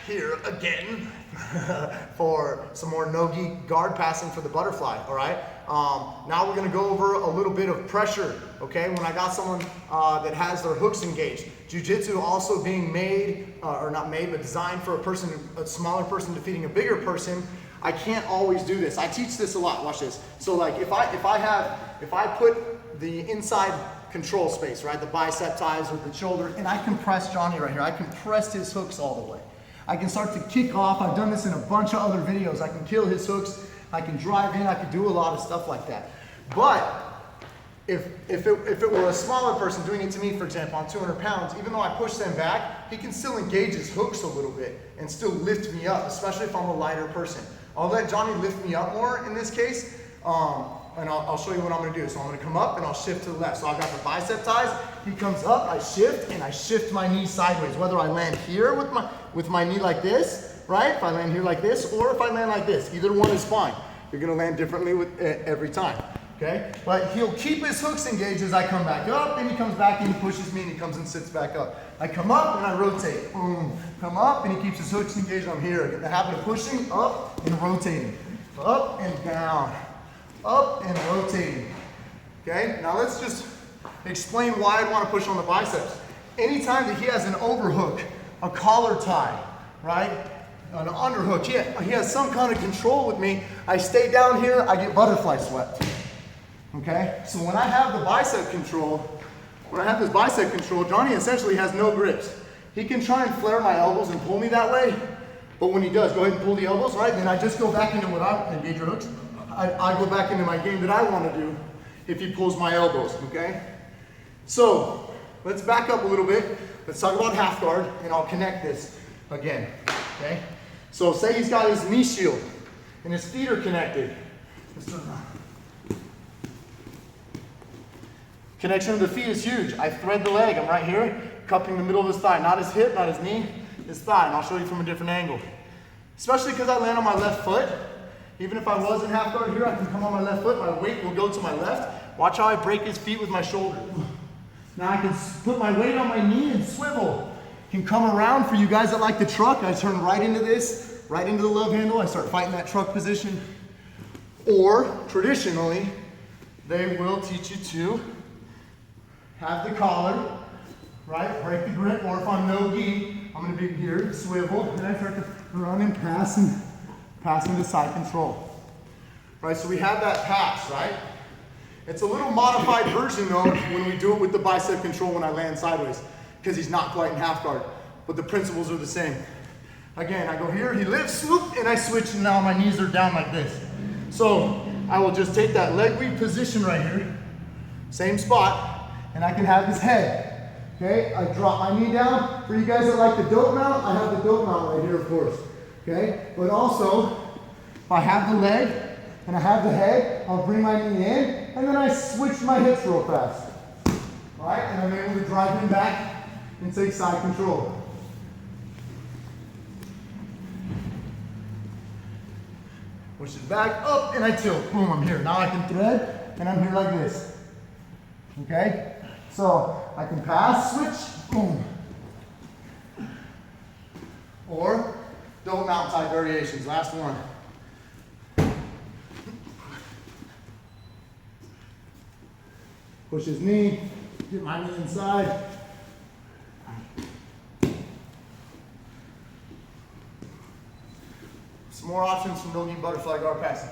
here again for some more no-gi guard passing for the butterfly, all right? Now we're gonna go over a little bit of pressure, okay? When I got someone that has their hooks engaged. Jiu-jitsu also being made, or not made, but designed for a smaller person defeating a bigger person. I can't always do this. I teach this a lot, watch this. So like if I put the inside control space, right? The bicep ties with the shoulder, and I compress Johnny right here. I compress his hooks all the way. I can start to kick off. I've done this in a bunch of other videos. I can kill his hooks. I can drive in. I can do a lot of stuff like that. But if it were a smaller person doing it to me, for example, on 200 pounds, even though I push them back, he can still engage his hooks a little bit and still lift me up, especially if I'm a lighter person. I'll let Johnny lift me up more in this case, and I'll show you what I'm gonna do. So I'm gonna come up and I'll shift to the left. So I've got the bicep ties, he comes up, I shift, and I shift my knee sideways. Whether I land here with my knee like this, right? If I land here like this, or if I land like this, either one is fine. You're gonna land differently with every time, okay? But he'll keep his hooks engaged as I come back up, and he comes back and he pushes me and he comes and sits back up. I come up and I rotate, boom. Come up and he keeps his hooks engaged, I'm here. I get the habit of pushing up and rotating, up and down. Up and rotating, okay? Now let's just explain why I want to push on the biceps. Anytime that he has an overhook, a collar tie, right? An underhook, he has some kind of control with me. I stay down here, I get butterfly swept, okay? So when I have the bicep control, this bicep control, Johnny essentially has no grips. He can try and flare my elbows and pull me that way, but when he does, go ahead and pull the elbows, right? Then I just go back into what I engage your hooks. I go back into my game that I want to do if he pulls my elbows, okay? So let's back up a little bit. Let's talk about half guard, and I'll connect this again, okay? So say he's got his knee shield and his feet are connected. Let's turn around. Connection of the feet is huge. I thread the leg, I'm right here, cupping the middle of his thigh, not his hip, not his knee, his thigh, and I'll show you from a different angle. Especially because I land on my left foot. Even if I was in half guard here, I can come on my left foot, my weight will go to my left. Watch how I break his feet with my shoulder. Now I can put my weight on my knee and swivel. Can come around for you guys that like the truck. I turn right into this, right into the love handle. I start fighting that truck position. Or traditionally, they will teach you to have the collar, right? Break the grip, or if I'm no-gi, I'm gonna be here, swivel, and I start to run and pass into side control. Right, so we have that pass, right? It's a little modified version though when we do it with the bicep control when I land sideways, because he's not quite in half guard, but the principles are the same. Again, I go here, he lifts, swoop, and I switch, and now my knees are down like this. So I will just take that leg weave position right here, same spot, and I can have his head. Okay, I drop my knee down. For you guys that like the dope mount, I have the dope mount right here, of course. Okay, but also, if I have the leg and I have the head, I'll bring my knee in, and then I switch my hips real fast. All right, and I'm able to drive him back and take side control. Push it back, up, and I tilt. Boom, I'm here. Now I can thread, and I'm here like this. Okay, so I can pass, switch, boom. Or double mount type variations. Last one. Push his knee, get my knee inside. Some more options from no-gi butterfly guard passing.